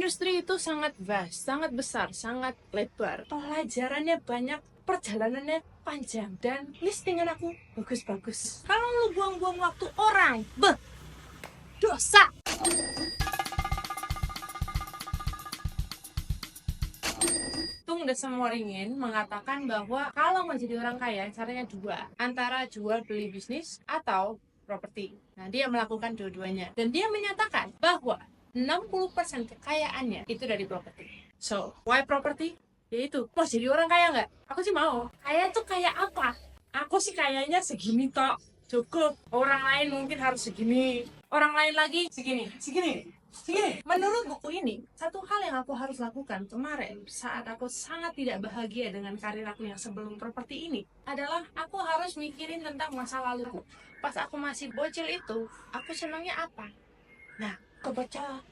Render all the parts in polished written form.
industri itu sangat vast, sangat besar, sangat lebar. Pelajarannya banyak, perjalanannya panjang, dan listingan aku bagus-bagus. Kalau lu buang-buang waktu orang, dosa. Tung Desamoringin mengatakan bahwa kalau mau jadi orang kaya, caranya dua. Antara jual beli bisnis atau properti. Nah, dia melakukan dua-duanya. Dan dia menyatakan bahwa 60% kekayaannya itu dari properti. So, why property? Yaitu, mau jadi orang kaya nggak? Aku sih mau. Kaya tuh kayak apa? Aku sih kayaknya segini tok. Cukup. Orang lain mungkin harus segini. Orang lain lagi segini. Menurut buku ini, satu hal yang aku harus lakukan kemarin saat aku sangat tidak bahagia dengan karir aku yang sebelum properti ini adalah aku harus mikirin tentang masa laluku. Pas aku masih bocil itu, aku senangnya apa? Nah, kebaca,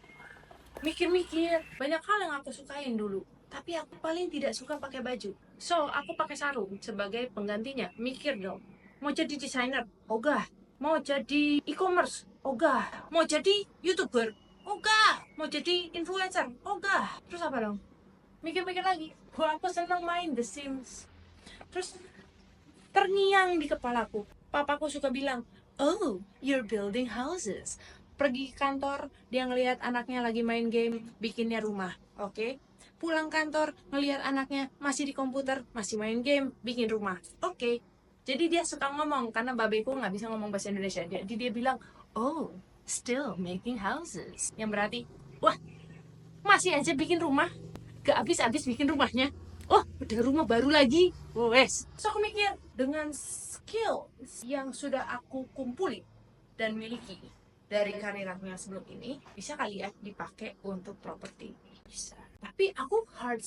mikir-mikir, banyak hal yang aku sukain dulu. Tapi aku paling tidak suka pakai baju. So, aku pakai sarung sebagai penggantinya. Mikir dong, mau jadi desainer? Ogah. Mau jadi e-commerce? Ogah. Mau jadi YouTuber? Ogah. Mau jadi influencer? Ogah. Terus apa dong? Mikir-mikir lagi. Wah, aku senang main The Sims. Terus terngiang di kepalaku. Papaku suka bilang, "Oh, you're building houses." Pergi kantor, dia ngelihat anaknya lagi main game, bikinnya rumah. Oke. Pulang kantor, ngelihat anaknya masih di komputer, masih main game, bikin rumah. Oke. Jadi dia suka ngomong, karena babeku nggak bisa ngomong bahasa Indonesia. Jadi dia bilang, "Oh, still making houses." Yang berarti, wah, masih aja bikin rumah. Gak habis-habis bikin rumahnya. Oh, udah rumah baru lagi. Wes. So aku mikir, dengan skill yang sudah aku kumpuli dan miliki dari karir aku yang sebelum ini, bisa kali ya dipakai untuk properti. Bisa. Tapi aku hard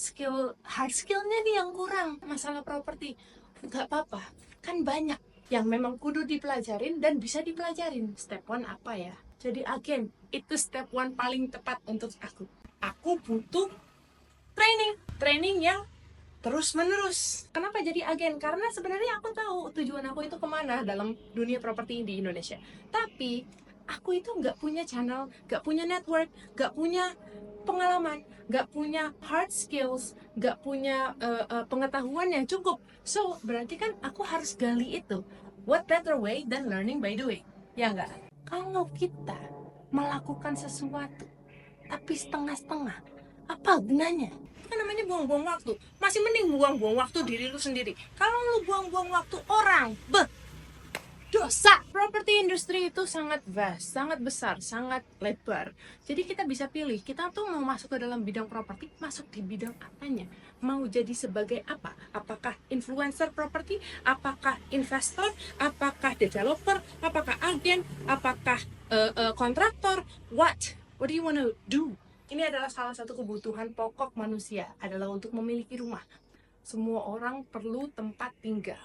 skillnya nih yang kurang masalah properti. Gak apa-apa, kan banyak yang memang kudu dipelajarin dan bisa dipelajarin. Step 1 apa ya? Jadi agen, itu step 1 paling tepat untuk aku. Aku butuh training yang terus menerus. Kenapa jadi agen? Karena sebenarnya aku tahu tujuan aku itu kemana dalam dunia properti di Indonesia. Tapi aku itu nggak punya channel, nggak punya network, nggak punya pengalaman, nggak punya hard skills, nggak punya pengetahuan yang cukup. So berarti kan aku harus gali itu. What better way than learning by doing? Ya nggak? Kalau kita melakukan sesuatu tapi setengah-setengah, apa gunanya? Itu kan namanya buang-buang waktu. Masih mending buang-buang waktu diri lu sendiri. Kalau lu buang-buang waktu orang, dosa. Properti industri itu sangat vast, sangat besar, sangat lebar. Jadi kita bisa pilih, kita tuh mau masuk ke dalam bidang properti, masuk di bidang apanya? Mau jadi sebagai apa? Apakah influencer properti? Apakah investor? Apakah developer? Apakah agen? Apakah kontraktor? What do you want to do? Ini adalah salah satu kebutuhan pokok manusia, adalah untuk memiliki rumah. Semua orang perlu tempat tinggal.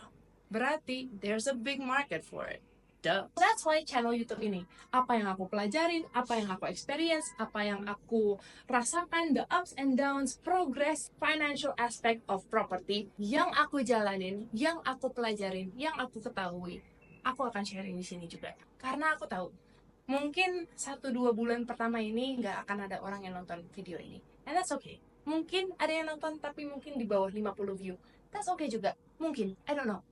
Berarti there's a big market for it. Duh. That's why channel YouTube ini. Apa yang aku pelajarin, apa yang aku experience, apa yang aku rasakan, the ups and downs, progress, financial aspect of property yang aku jalanin, yang aku pelajarin, yang aku ketahui. Aku akan sharing di sini juga. Karena aku tahu, mungkin 1-2 bulan pertama ini nggak akan ada orang yang nonton video ini. And that's okay. Mungkin ada yang nonton tapi mungkin di bawah 50 view. That's okay juga. Mungkin, I don't know.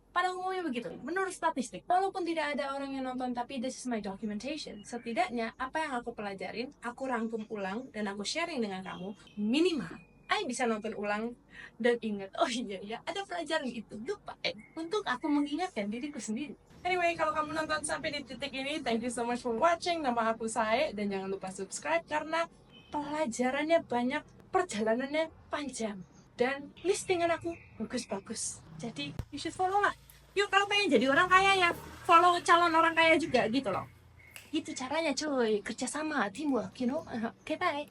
Pada umumnya begitu, menurut statistik. Walaupun tidak ada orang yang nonton, tapi this is my documentation. Setidaknya, apa yang aku pelajarin, aku rangkum ulang, dan aku sharing dengan kamu, minimal. I bisa nonton ulang, dan ingat, oh iya, ada pelajaran itu. Lupa, untuk aku mengingatkan diriku sendiri. Anyway, kalau kamu nonton sampai di titik ini, thank you so much for watching. Nama aku Sae, dan jangan lupa subscribe, karena pelajarannya banyak, perjalanannya panjang. Dan listingan aku bagus-bagus. Jadi, you should follow lah. Yuk, kalau pengen jadi orang kaya ya, follow calon orang kaya juga gitu loh. Gitu caranya cuy, kerjasama, teamwork, you know. Oke, bye.